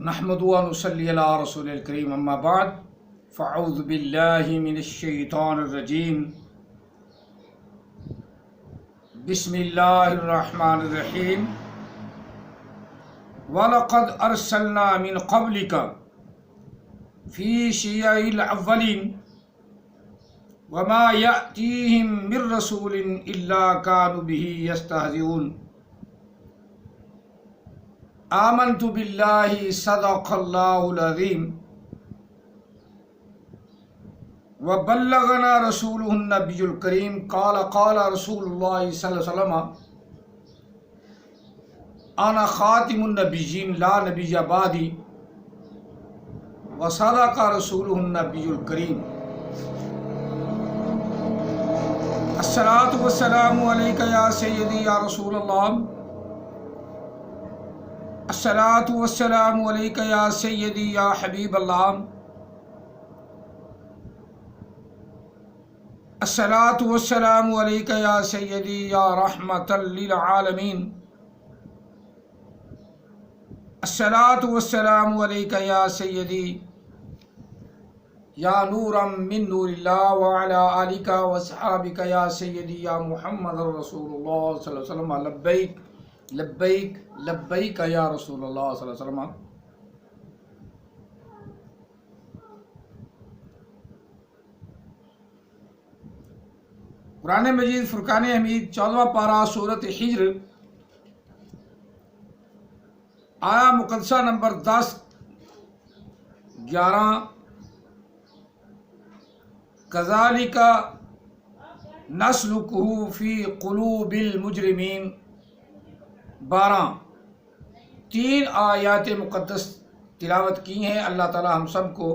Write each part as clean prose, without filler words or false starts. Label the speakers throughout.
Speaker 1: نحمد و نصلی علی رسول الکریم اما بعد فاعوذ باللہ من الشیطان الرجیم بسم اللہ الرحمن الرحیم وَلَقَدْ أَرْسَلْنَا مِنْ قَبْلِكَ فِي شِيَعِ الْأَوَّلِينَ وَمَا يَأْتِيهِمْ مِنْ رَسُولٍ إِلَّا كَانُوا بِهِ يَسْتَهْزِئُونَ آمنت باللہ صدق اللہ العظیم وبلغنا رسولہ النبی الکریم قال رسول اللہ صلی اللہ علیہ وسلم انا خاتم النبیین لا نبی بعدی وصدق رسولہ النبی الکریم الصلاۃ والسلام علیک یا سیدی یا رسول اللہ الصلاۃ والسلام علیک یا سیدی یا حبیب اللہ الصلاۃ والسلام علیک یا سیدی یا رحمۃ للعالمین الصلاۃ والسلام علیک یا سیدی یا نورا من نور اللہ وعلی آلک واصحابک یا سیدی یا محمد رسول اللہ صلی اللہ علیہ وسلم لبیک لبیک لبیک یا رسول اللہ صلی اللہ علیہ وسلم۔ قرآن مجید فرقان حمید 14واں پارہ سورۃ حجر آیا مقدسہ نمبر 10 11 کذالک نسلکہ فی قلوب المجرمین 12 3 آیات مقدس تلاوت کی ہیں۔ اللہ تعالی ہم سب کو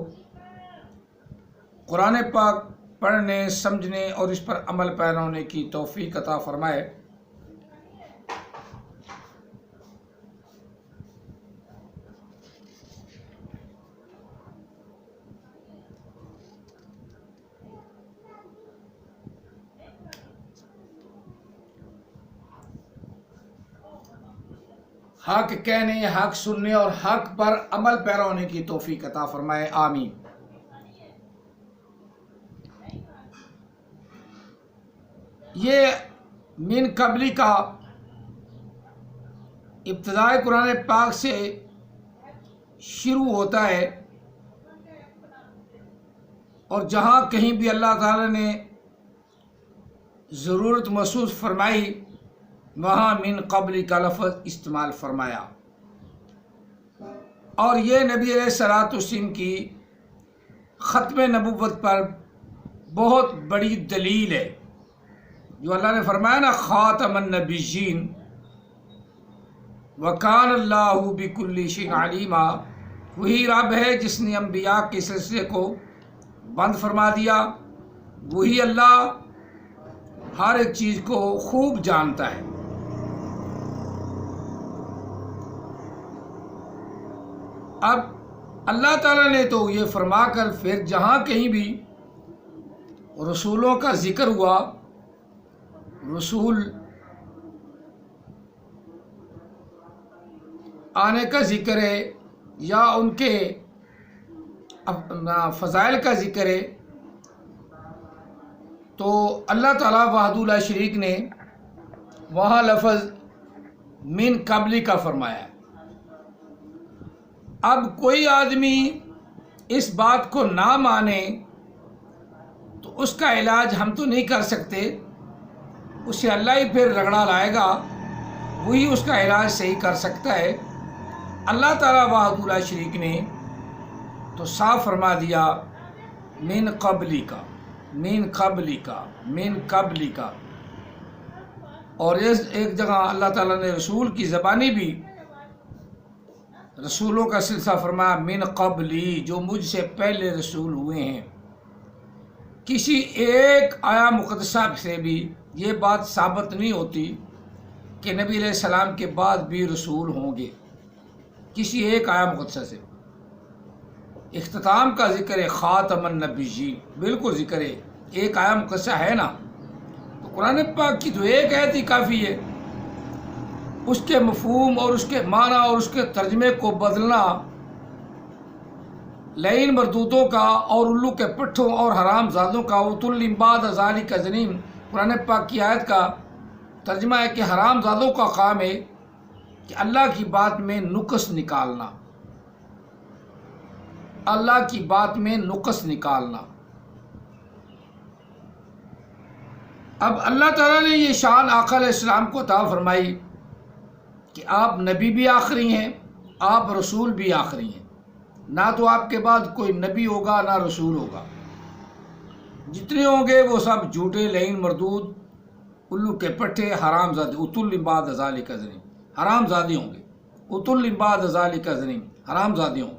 Speaker 1: قرآن پاک پڑھنے سمجھنے اور اس پر عمل پیرا ہونے کی توفیق عطا فرمائے۔ حق کہنے، حق سننے اور حق پر عمل پیرا ہونے کی توفیق عطا فرمائے، آمین۔ یہ من قبلی کا ابتدائے قرآن پاک سے شروع ہوتا ہے، اور جہاں کہیں بھی اللہ تعالی نے ضرورت محسوس فرمائی وہاں من قبل کا لفظ استعمال فرمایا، اور یہ نبی علیہ الصلوۃ والسلام کی ختم نبوت پر بہت بڑی دلیل ہے۔ جو اللہ نے فرمایا نا خاتم النبیین وکان اللہ بکل شیء علیما، وہی رب ہے جس نے انبیاء کے سلسلے کو بند فرما دیا، وہی اللہ ہر ایک چیز کو خوب جانتا ہے۔ اب اللہ تعالیٰ نے تو یہ فرما کر پھر جہاں کہیں بھی رسولوں کا ذکر ہوا، رسول آنے کا ذکر ہے یا ان کے فضائل کا ذکر ہے، تو اللہ تعالیٰ وحدہ لا شریک نے وہاں لفظ من قبلی کا فرمایا ہے۔ اب کوئی آدمی اس بات کو نہ مانے تو اس کا علاج ہم تو نہیں کر سکتے، اسے اللہ ہی پھر رگڑا لائے گا، وہی اس کا علاج صحیح کر سکتا ہے۔ اللہ تعالیٰ وحدہ لا شریک نے تو صاف فرما دیا من قبلی کا، من قبلی کا، من قبلی کا، اور ایک جگہ اللہ تعالیٰ نے رسول کی زبانی بھی رسولوں کا سلسلہ فرمایا من قبلی، جو مجھ سے پہلے رسول ہوئے ہیں۔ کسی ایک آیا مقدسہ سے بھی یہ بات ثابت نہیں ہوتی کہ نبی علیہ السلام کے بعد بھی رسول ہوں گے، کسی ایک آیا مقدسہ سے۔ اختتام کا ذکر ہے خاتم النبیین، بالکل ذکر ہے، ایک آیا مقدسہ ہے نا، تو قرآن پاک کی تو ایک آیت ہی کافی ہے۔ اس کے مفہوم اور اس کے معنی اور اس کے ترجمے کو بدلنا لعین مردودوں کا اور الو کے پٹھوں اور حرام زادوں کا عتل بعد ذالک زنیم، قرآن پاک کی آیت کا ترجمہ ہے کہ حرام زادوں کا کام ہے کہ اللہ کی بات میں نقص نکالنا، اللہ کی بات میں نقص نکالنا۔ اب اللہ تعالیٰ نے یہ شان آقا علیہ السلام کو عطا فرمائی کہ آپ نبی بھی آخری ہیں، آپ رسول بھی آخری ہیں، نہ تو آپ کے بعد کوئی نبی ہوگا نہ رسول ہوگا، جتنے ہوں گے وہ سب جھوٹے، لعین، مردود، الو کے پٹھے، حرام زادے، عتل بعد ذالک زنیم، حرام زادے ہوں گے، عتل بعد ذالک زنیم، حرام زادے ہوں گے۔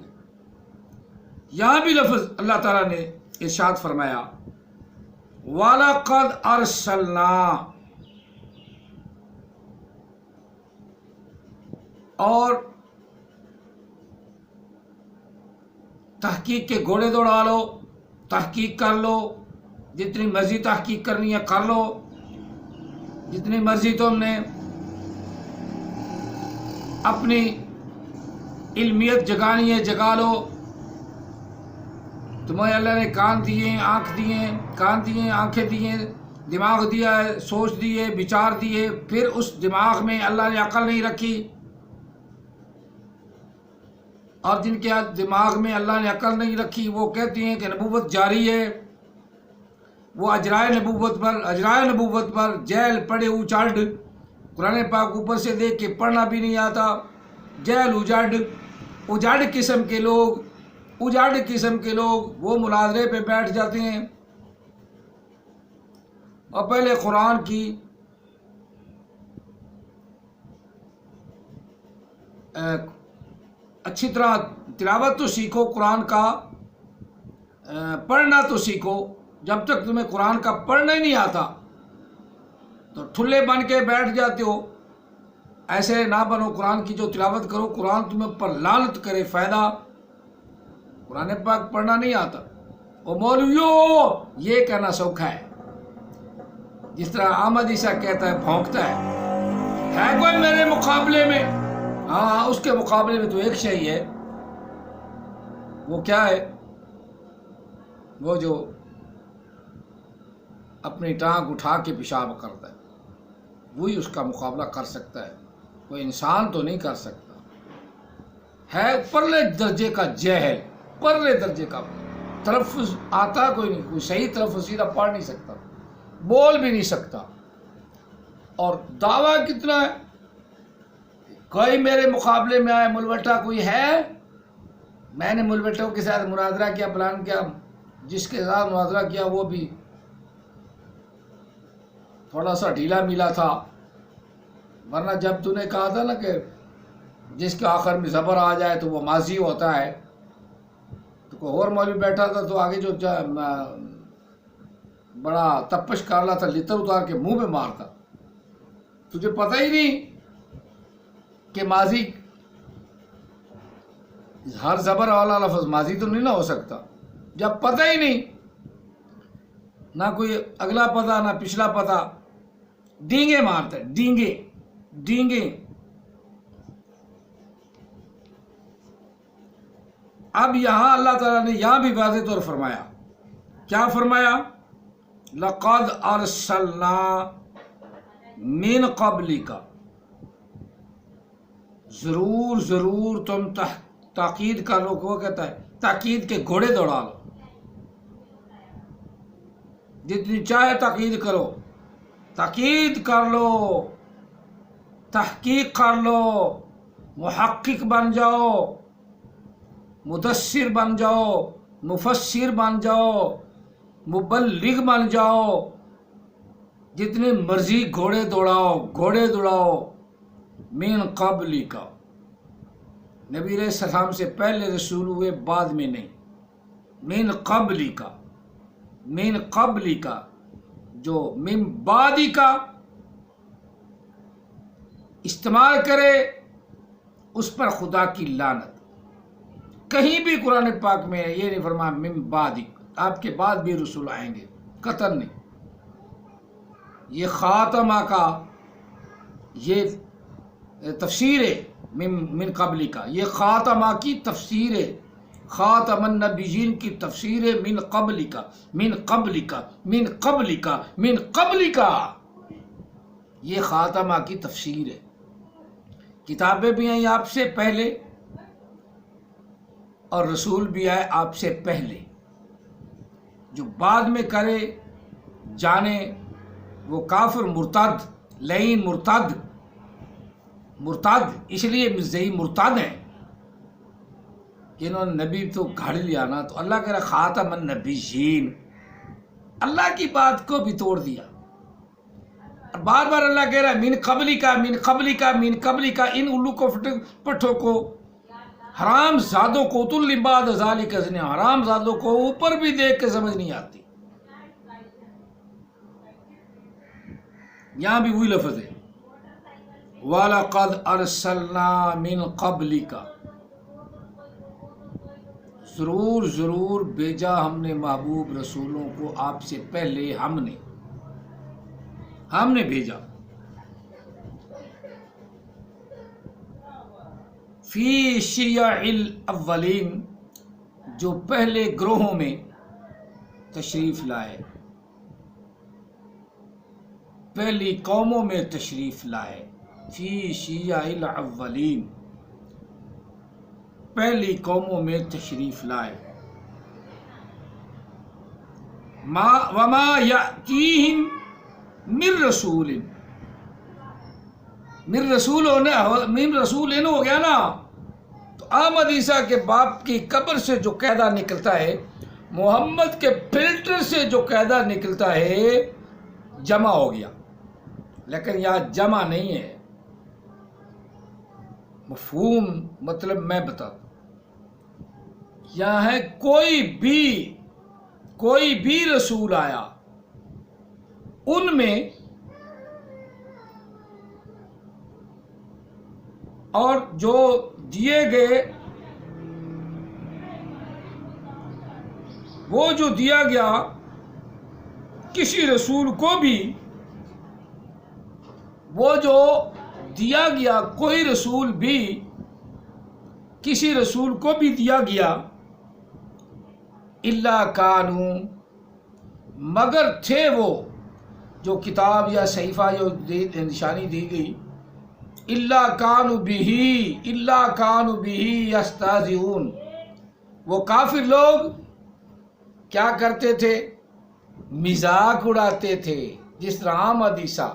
Speaker 1: یہاں بھی لفظ اللہ تعالیٰ نے ارشاد فرمایا وَلَقَدْ أَرْسَلْنَا، اور تحقیق کے گھوڑے دوڑا لو، تحقیق کر لو، جتنی مرضی تحقیق کرنی ہے کر لو، جتنی مرضی تم نے اپنی علمیت جگانی ہے جگا لو، تمہیں اللہ نے کان دیے، آنکھ دیے، کان دیے، آنکھیں دیے، دماغ دیا ہے، سوچ دیے، بچار دیے، پھر اس دماغ میں اللہ نے عقل نہیں رکھی، اور جن کے دماغ میں اللہ نے عقل نہیں رکھی وہ کہتی ہیں کہ نبوت جاری ہے، وہ اجرائے نبوت پر جیل پڑے اچاڑ، قرآن پاک اوپر سے دیکھ کے پڑھنا بھی نہیں آتا، جیل اجاڑ قسم کے لوگ وہ مناظرے پہ بیٹھ جاتے ہیں اور پہلے قرآن کی اچھی طرح تلاوت تو سیکھو، قرآن کا پڑھنا تو سیکھو، جب تک تمہیں قرآن کا پڑھنا ہی نہیں آتا تو ٹھلے بن کے بیٹھ جاتے ہو۔ ایسے نہ بنو، قرآن کی جو تلاوت کرو، قرآن تمہیں پر لعنت کرے، فائدہ قرآن پاک پڑھنا نہیں آتا۔ اور مولویوں یہ کہنا سوکھا ہے، جس طرح احمد عیسیٰ کہتا ہے، بھونکتا ہے کوئی میرے مقابلے میں؟ ہاں، اس کے مقابلے میں تو ایک شے ہے، وہ کیا ہے؟ وہ جو اپنی ٹانگ اٹھا کے پیشاب کرتا ہے، وہی اس کا مقابلہ کر سکتا ہے، کوئی انسان تو نہیں کر سکتا۔ ہے پرلے درجے کا جہل، پرلے درجے کا، تلفظ آتا کوئی نہیں، کوئی صحیح تلفظ سیدھا پڑھ نہیں سکتا، بول بھی نہیں سکتا، اور دعویٰ کتنا ہے، کوئی میرے مقابلے میں آئے، ملوٹا کوئی ہے؟ میں نے ملوٹوں کے ساتھ مناظرہ کیا، پلان کیا، جس کے ساتھ مناظرہ کیا وہ بھی تھوڑا سا ڈھیلا میلا تھا، ورنہ جب تو نے کہا تھا نا کہ جس کے آخر میں زبر آ جائے تو وہ ماضی ہوتا ہے، تو کوئی اور مولوی بیٹھا تھا تو آگے جو بڑا تپش کر رہا تھا، لتر اتار کے منہ میں مارتا، تجھے پتہ ہی نہیں کہ ماضی، ہر زبر والا لفظ ماضی تو نہیں نہ ہو سکتا، جب پتہ ہی نہیں، نہ کوئی اگلا پتہ نہ پچھلا پتہ، ڈینگے مارتا ہے، ڈینگے۔ اب یہاں اللہ تعالیٰ نے یہاں بھی واضح طور فرمایا، کیا فرمایا؟ لَقَدْ أَرْسَلْنَا مِن قَبْلِكَ، ضرور تم تاکید کر لو، وہ کہتا ہے تاکید کے گھوڑے دوڑا لو، جتنی چاہے تاکید کرو، تاکید کر لو، تحقیق کر لو، محقق بن جاؤ، مدثر بن جاؤ، مفسر بن جاؤ، مبلغ بن جاؤ، جتنے مرضی گھوڑے دوڑاؤ، من قبل کا، نبی علیہ السلام سے پہلے رسول ہوئے، بعد میں نہیں، من قبل کا، جو من بعد کا استعمال کرے اس پر خدا کی لعنت۔ کہیں بھی قرآن پاک میں یہ نہیں فرمایا من بعد، آپ کے بعد بھی رسول آئیں گے، قطعاً نہیں۔ یہ خاتمہ کا یہ تفسیر ہے، من قبل کا، یہ خاتمہ کی تفسیر ہے، خاتم النبیین کی تفسیر ہے من قبلک من قبلک من قبلک من قبلک، یہ خاتمہ کی تفسیر ہے۔ کتابیں بھی ہیں آپ سے پہلے اور رسول بھی آئے آپ سے پہلے، جو بعد میں کرے جانے وہ کافر مرتد لعین مرتد اس لیے مرزئی مرتد ہیں کہ انہوں نے نبی تو گھڑ لیا نا، تو اللہ کہہ رہا خاتم النبیین، اللہ کی بات کو بھی توڑ دیا۔ بار بار اللہ کہہ رہا ہے من قبلی کا من قبلی کا من قبلی کا، ان الو کو پٹھوں کو، حرام زادوں کو، تل بعد ذالک ازن، حرام زادوں کو اوپر بھی دیکھ کے سمجھ نہیں آتی۔ یہاں بھی وہی لفظ ہے وَلَقَدْ أَرْسَلْنَا مِن قَبْلِكَ، ضرور بھیجا ہم نے محبوب رسولوں کو آپ سے پہلے، ہم نے بھیجا، فی شیع الاولین، جو پہلے گروہوں میں تشریف لائے، پہلی قوموں میں تشریف لائے، فی شیع الاولین، پہلی قوموں میں تشریف لائے، وما یأتیہم من رسول، من رسول ہو گیا نا، تو احمد عیسیٰ کے باپ کی قبر سے جو قیدا نکلتا ہے، محمد کے فلٹر سے جو قیدا نکلتا ہے، جمع ہو گیا، لیکن یہاں جمع نہیں ہے، مفہوم مطلب میں بتاتا ہوں، یہاں ہے کوئی بھی رسول آیا، ان میں اور جو دیے گئے، وہ جو دیا گیا کسی رسول کو بھی، وہ جو دیا گیا کوئی رسول بھی، کسی رسول کو بھی دیا گیا، الا کانوا، مگر تھے وہ، جو کتاب یا صحیفہ جو نشانی دی گئی، الا کانوا بہ یستہزئون، وہ کافر لوگ کیا کرتے تھے؟ مذاق اڑاتے تھے، جس طرح احمد عیسیٰ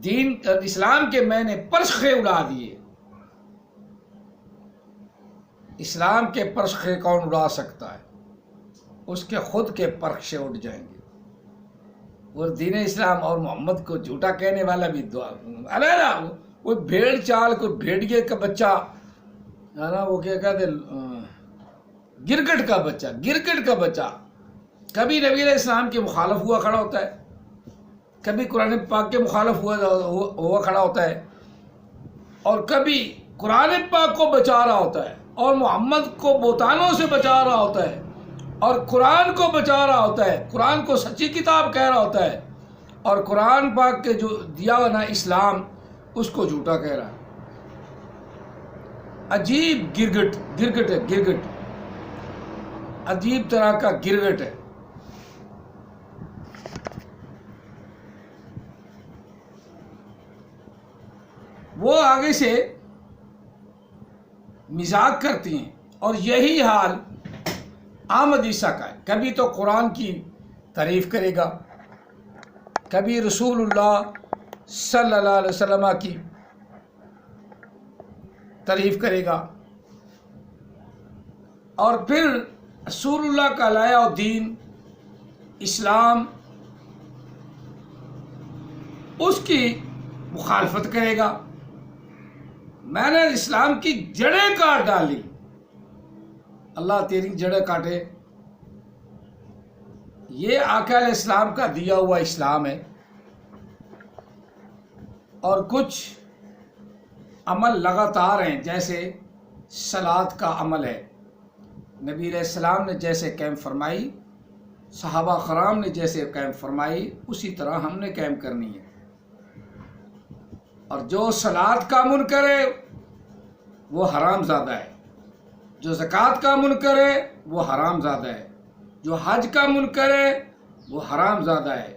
Speaker 1: دین اسلام کے میں نے پرچھے اڑا دیے۔ اسلام کے پرچھے کون اڑا سکتا ہے؟ اس کے خود کے پرچھے اٹھ جائیں گے، اور دین اسلام اور محمد کو جھوٹا کہنے والا بھی دعا علیحدہ، وہ بھیڑ چال، کوئی بھیڑیے کا بچہ ہے نا، وہ کیا کہتے گرگٹ کا بچہ کبھی نبی علیہ السلام کے مخالف ہوا کھڑا ہوتا ہے، کبھی قرآن پاک کے مخالف ہوا کھڑا ہوتا ہے، اور کبھی قرآن پاک کو بچا رہا ہوتا ہے، اور محمد کو بہتانوں سے بچا رہا ہوتا ہے، اور قرآن کو بچا رہا ہوتا ہے، قرآن کو سچی کتاب کہہ رہا ہوتا ہے، اور قرآن پاک کے جو دیا ہوا نا اسلام، اس کو جھوٹا کہہ رہا ہے۔ عجیب گرگٹ ہے، عجیب طرح کا گرگٹ ہے۔ وہ آگے سے مذاق کرتی ہیں، اور یہی حال احمد عیسیٰ کا ہے، کبھی تو قرآن کی تعریف کرے گا، کبھی رسول اللہ صلی اللہ علیہ وسلم کی تعریف کرے گا، اور پھر رسول اللہ کا لایا ہوا دین اسلام، اس کی مخالفت کرے گا۔ میں نے اسلام کی جڑیں کاٹ ڈالی، اللہ تیری جڑیں کاٹے۔ یہ آقا علیہ السلام کا دیا ہوا اسلام ہے، اور کچھ عمل لگاتار ہیں، جیسے صلاۃ کا عمل ہے، نبی علیہ السلام نے جیسے قائم فرمائی، صحابہ کرام نے جیسے قائم فرمائی، اسی طرح ہم نے قائم کرنی ہے۔ اور جو صلاۃ کا منکر ہے وہ حرام زادہ ہے، جو زکوٰۃ کا منکر ہے وہ حرام زادہ ہے، جو حج کا منکر ہے وہ حرام زادہ ہے۔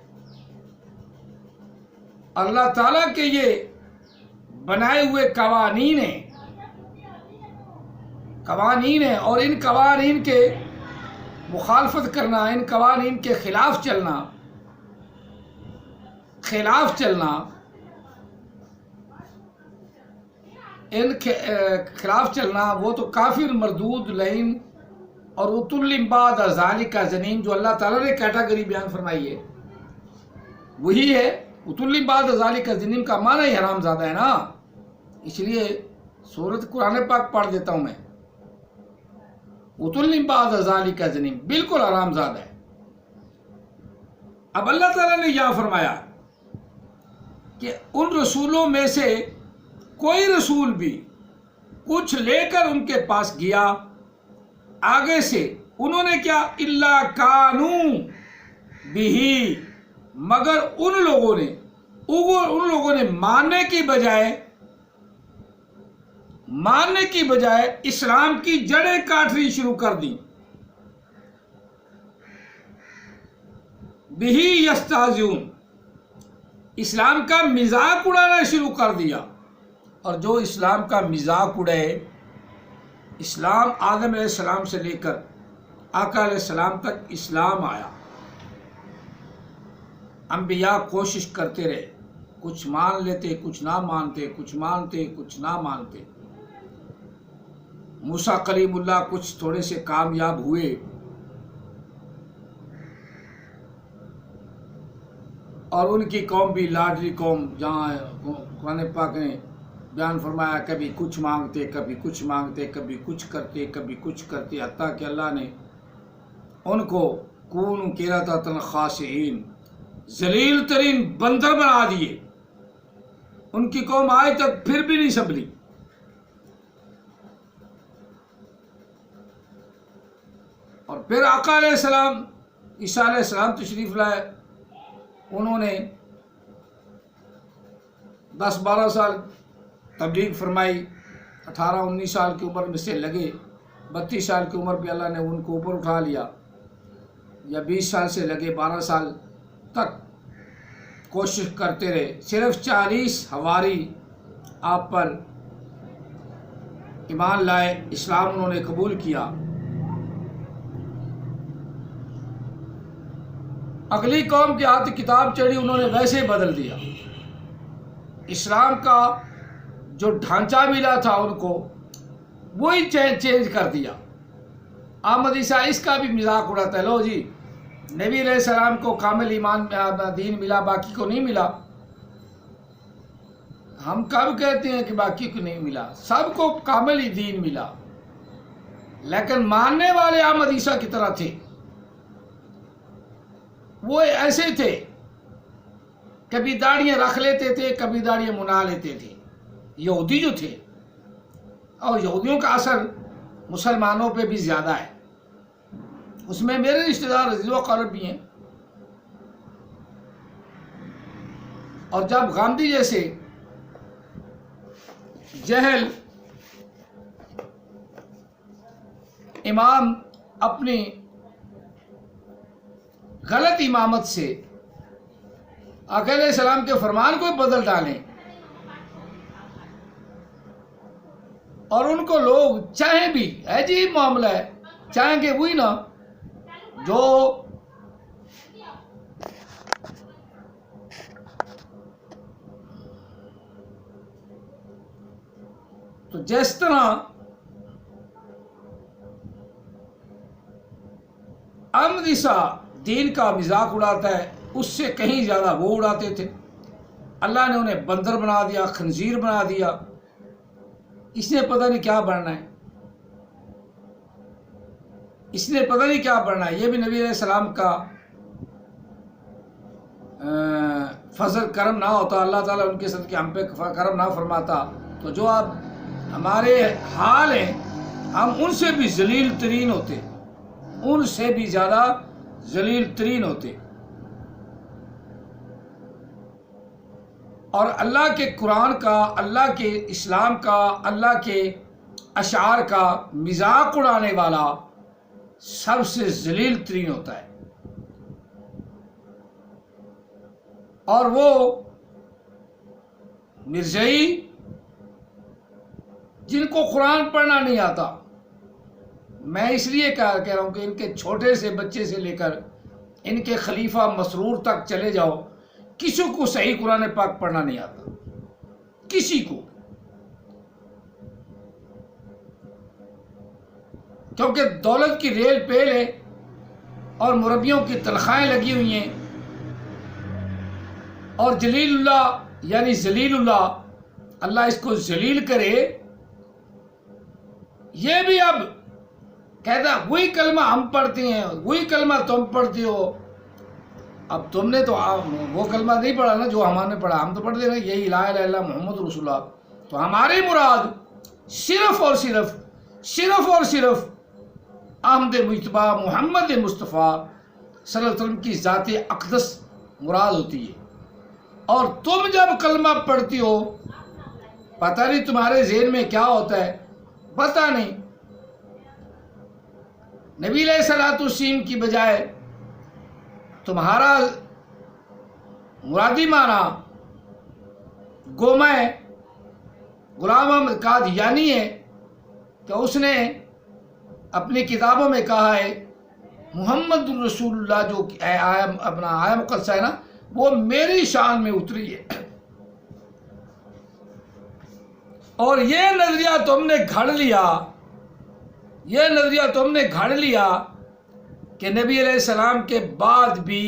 Speaker 1: اللہ تعالیٰ کے یہ بنائے ہوئے قوانین ہیں اور ان قوانین کے مخالفت کرنا، ان قوانین کے خلاف چلنا وہ تو کافر، مردود، لعین اور عتل بعد ذالک زنیم، جو اللہ تعالیٰ نے کیٹیگری بیان فرمائی ہے وہی ہے۔ عتل بعد ذالک زنیم کا معنی ہی حرام زادہ ہے نا، اس لیے سورۃ قرآن پاک پڑھ دیتا ہوں میں۔ عتل بعد ذالک زنیم بالکل حرام زادہ ہے۔ اب اللہ تعالیٰ نے یہاں فرمایا کہ ان رسولوں میں سے کوئی رسول بھی کچھ لے کر ان کے پاس گیا، آگے سے انہوں نے کیا، الا کانوا بہ، مگر ان لوگوں نے ماننے کی بجائے اسلام کی جڑیں کاٹنی شروع کر دیں۔ بہ یستہزئون، اسلام کا مذاق اڑانا شروع کر دیا۔ اور جو اسلام کا مذاق اڑے، اسلام آدم علیہ السلام سے لے کر آقا علیہ السلام تک اسلام آیا، انبیاء کوشش کرتے رہے، کچھ مان لیتے، کچھ نہ مانتے، کچھ مانتے، کچھ نہ مانتے۔ موسیٰ کلیم اللہ کچھ تھوڑے سے کامیاب ہوئے، اور ان کی قوم بھی لاڈلی قوم، جہاں قرآن پاک نے بیان فرمایا کبھی کچھ مانگتے، کبھی کچھ مانگتے، کبھی کچھ کرتے، کبھی کچھ کرتے، حتیٰ کہ اللہ نے ان کو کونوا قردۃ خاسئین، ذلیل ترین بندر بنا دیے۔ ان کی قوم آج تک پھر بھی نہیں سنبھلی۔ اور پھر آقا علیہ السلام، عیسیٰ علیہ السلام تشریف لائے، انہوں نے 10-12 سال تبلیغ فرمائی، 18-19 سال کی عمر میں سے لگے، 32 سال کی عمر پہ اللہ نے ان کو اوپر اٹھا لیا، یا 20 سال سے لگے 12 سال تک کوشش کرتے رہے۔ صرف 40 حواری آپ پر ایمان لائے، اسلام انہوں نے قبول کیا۔ اگلی قوم کے ہاتھ کتاب چڑھی، انہوں نے ویسے بدل دیا۔ اسلام کا جو ڈھانچہ ملا تھا ان کو، وہی چینج کر دیا۔ احمد عیسیٰ اس کا بھی مذاق اڑاتا ہے، لو جی نبی علیہ السلام کو کامل ایمان دین ملا، باقی کو نہیں ملا۔ ہم کب کہتے ہیں کہ باقی کو نہیں ملا؟ سب کو کامل ہی دین ملا، لیکن ماننے والے احمد عیسیٰ کی طرح تھے۔ وہ ایسے تھے، کبھی داڑیاں رکھ لیتے تھے، کبھی داڑیاں منا لیتے تھے، یہودی جو تھے۔ اور یہودیوں کا اثر مسلمانوں پہ بھی زیادہ ہے، اس میں میرے رشتہ دار عزیز و اقارب بھی ہیں۔ اور جب گاندھی جیسے جہل امام اپنی غلط امامت سے آقا علیہ السلام کے فرمان کو بدل ڈالیں، اور ان کو لوگ چاہیں بھی، عجیب معاملہ ہے، چاہیں گے وہی نا جو تو جس طرح احمد عیسیٰ دین کا مذاق اڑاتا ہے، اس سے کہیں زیادہ وہ اڑاتے تھے۔ اللہ نے انہیں بندر بنا دیا، خنزیر بنا دیا۔ اس نے پتہ نہیں کیا بننا ہے، اس نے پتہ نہیں کیا بننا ہے۔ یہ بھی نبی علیہ السلام کا فضل کرم نہ ہوتا، اللہ تعالیٰ ان کے صدقے ہم پہ کرم نہ فرماتا، تو جو اب ہمارے حال ہیں، ہم ان سے بھی ذلیل ترین ہوتے، ان سے بھی زیادہ ذلیل ترین ہوتے۔ اور اللہ کے قرآن کا، اللہ کے اسلام کا، اللہ کے اشعار کا مذاق اڑانے والا سب سے ذلیل ترین ہوتا ہے، اور وہ مرزائی جن کو قرآن پڑھنا نہیں آتا، میں اس لیے کہہ رہا ہوں کہ ان کے چھوٹے سے بچے سے لے کر ان کے خلیفہ مسرور تک چلے جاؤ، کسی کو صحیح قرآن پاک پڑھنا نہیں آتا، کسی کو، کیونکہ دولت کی ریل پیل ہے اور مربیوں کی تنخواہیں لگی ہوئی ہیں، اور جلیل اللہ یعنی ذلیل اللہ، اللہ اس کو ذلیل کرے، یہ بھی اب کہتا وہی کلمہ ہم پڑھتے ہیں، وہی کلمہ تم پڑھتے ہو۔ اب تم نے تو وہ کلمہ نہیں پڑھا نا جو ہمارے نے پڑھا، ہم تو پڑھتے ہیں یہی لا الہ الا اللہ محمد رسول اللہ، تو ہماری مراد صرف اور صرف احمد مجتبی محمد مصطفیٰ صلی اللہ علیہ وسلم کی ذات اقدس مراد ہوتی ہے، اور تم جب کلمہ پڑھتی ہو پتہ نہیں تمہارے ذہن میں کیا ہوتا ہے، پتہ نہیں، نبی علیہ الصلوۃ والسلام کی بجائے تمہارا مرادی معنی گومہ غلام احمد قادیانی ہے کہ اس نے اپنی کتابوں میں کہا ہے محمد الرسول اللہ جو اپنا آیا مقدسہ ہے نا، وہ میری شان میں اتری ہے، اور یہ نظریہ تم نے گھڑ لیا کہ نبی علیہ السلام کے بعد بھی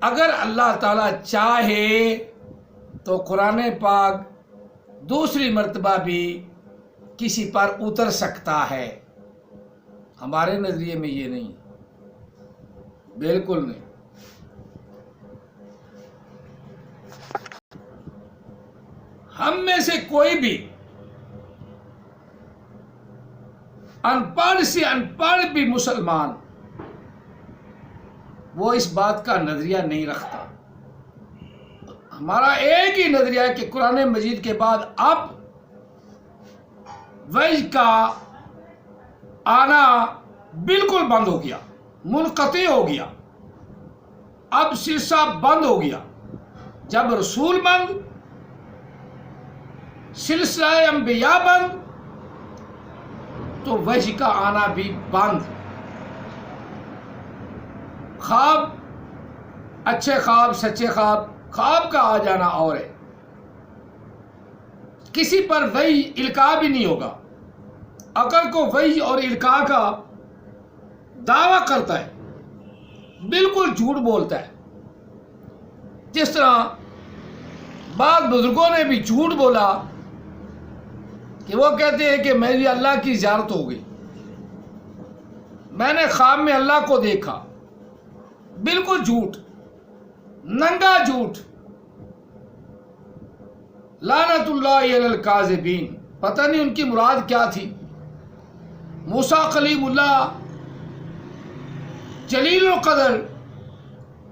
Speaker 1: اگر اللہ تعالیٰ چاہے تو قرآن پاک دوسری مرتبہ بھی کسی پر اتر سکتا ہے۔ ہمارے نظریے میں یہ نہیں، بالکل نہیں۔ ہم میں سے کوئی بھی ان پڑھ بھی مسلمان وہ اس بات کا نظریہ نہیں رکھتا۔ ہمارا ایک ہی نظریہ ہے کہ قرآن مجید کے بعد اب وحی کا آنا بالکل بند ہو گیا، منقطع ہو گیا، اب سلسلہ بند ہو گیا۔ جب رسول بند، سلسلہ انبیاء بند، تو وحی کا آنا بھی بند۔ خواب، اچھے خواب، سچے خواب کا آ جانا اور ہے، کسی پر وحی القاء بھی نہیں ہوگا۔ اگر کو وحی اور القاء کا دعویٰ کرتا ہے بالکل جھوٹ بولتا ہے، جس طرح بعض بزرگوں نے بھی جھوٹ بولا کہ وہ کہتے ہیں کہ میری اللہ کی زیارت ہو گئی، میں نے خواب میں اللہ کو دیکھا، بالکل جھوٹ، ننگا جھوٹ، لعنت اللہ علی الکاذبین۔ پتہ نہیں ان کی مراد کیا تھی۔ موسیٰ کلیم اللہ جلیل القدر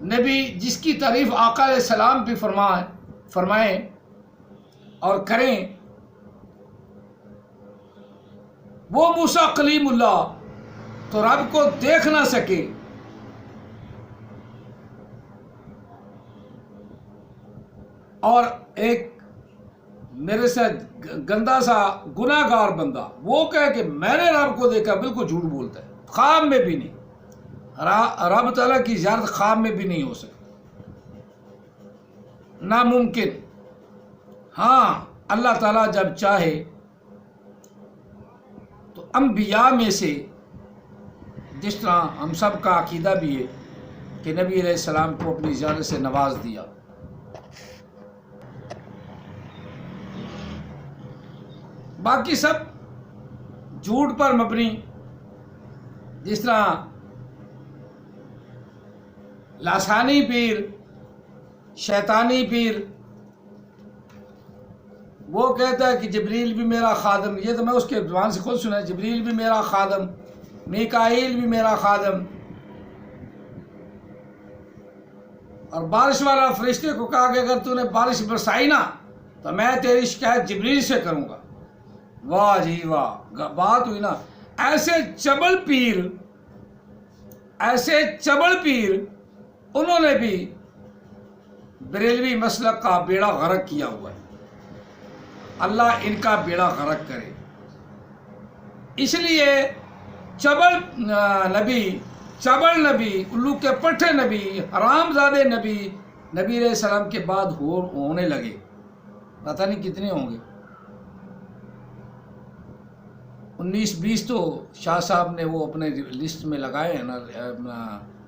Speaker 1: نبی، جس کی تعریف آقا علیہ السلام بھی فرمائیں اور کریں، وہ موسیٰ کلیم اللہ تو رب کو دیکھ نہ سکے، اور ایک میرے سے گندا سا گناہ گار بندہ وہ کہے کہ میں نے رب کو دیکھا، بالکل جھوٹ بولتا ہے، خواب میں بھی نہیں۔ رب تعالیٰ کی زیارت خواب میں بھی نہیں ہو سکتی، ناممکن۔ ہاں، اللہ تعالیٰ جب چاہے تو انبیاء میں سے، جس طرح ہم سب کا عقیدہ بھی ہے کہ نبی علیہ السلام کو اپنی زیارت سے نواز دیا۔ باقی سب جھوٹ پر مبنی، جس طرح لاسانی پیر، شیطانی پیر، وہ کہتا ہے کہ جبریل بھی میرا خادم، یہ تو میں اس کے زبان سے خود سنا ہے، جبریل بھی میرا خادم، میکائیل بھی میرا خادم، اور بارش والا فرشتے کو کہا کہ اگر تو نے بارش برسائی نا تو میں تیری شکایت جبریل سے کروں گا۔ واہ جی واہ، بات ہوئی نا. ایسے چبل پیر انہوں نے بھی بریلوی مسلک کا بیڑا غرق کیا ہوا ہے. اللہ ان کا بیڑا غرق کرے. اس لیے چبل نبی، الو کے پٹھے نبی، حرام زادے نبی علیہ السلام کے بعد ہونے لگے. پتہ نہیں کتنے ہوں گے، 19-20 تو شاہ صاحب نے وہ اپنے لسٹ میں لگائے ہیں نا،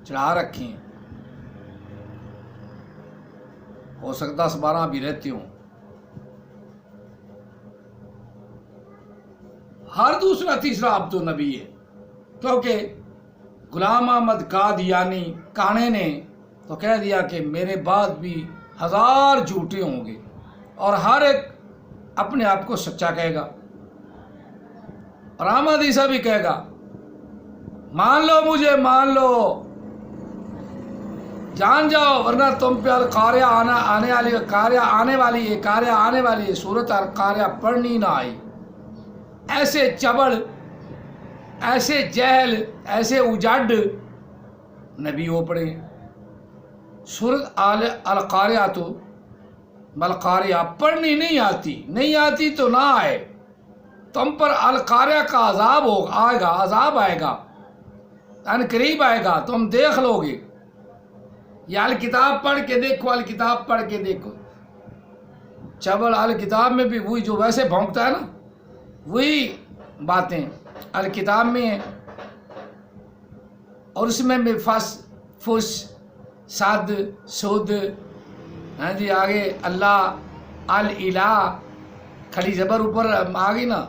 Speaker 1: چڑھا رکھے ہیں. ہو سکتا 10-12 بھی رہتے ہوں. ہر دوسرا تیسرا اب تو نبی ہے، کیونکہ غلام احمد قادیانی کانے نے تو کہہ دیا کہ میرے بعد بھی 1000 جھوٹے ہوں گے اور ہر ایک اپنے آپ کو سچا کہے گا. اور احمد عیسیٰ بھی کہے گا مان لو مجھے، مان لو، جان جاؤ، ورنہ تم پہ القاریہ آنے والی ہے، سورت القاریہ پڑھنی نہ آئی. ایسے چبڑ، ایسے جہل، ایسے اجاڈ نبی ہو پڑے. سورت القاریہ تو القاریہ پڑھنی نہیں آتی تو نہ آئے. تم پر القاریہ کا عذاب آئے گا ان قریب آئے گا، تم دیکھ لو گے. یا الکتاب پڑھ کے دیکھو. چبل الکتاب میں بھی وہی جو ویسے بھونکتا ہے نا، وہی باتیں الکتاب میں ہیں. اور اس میں بھی فس صد سود، آگے اللہ الہ کھڑی زبر اوپر آ گئی نا،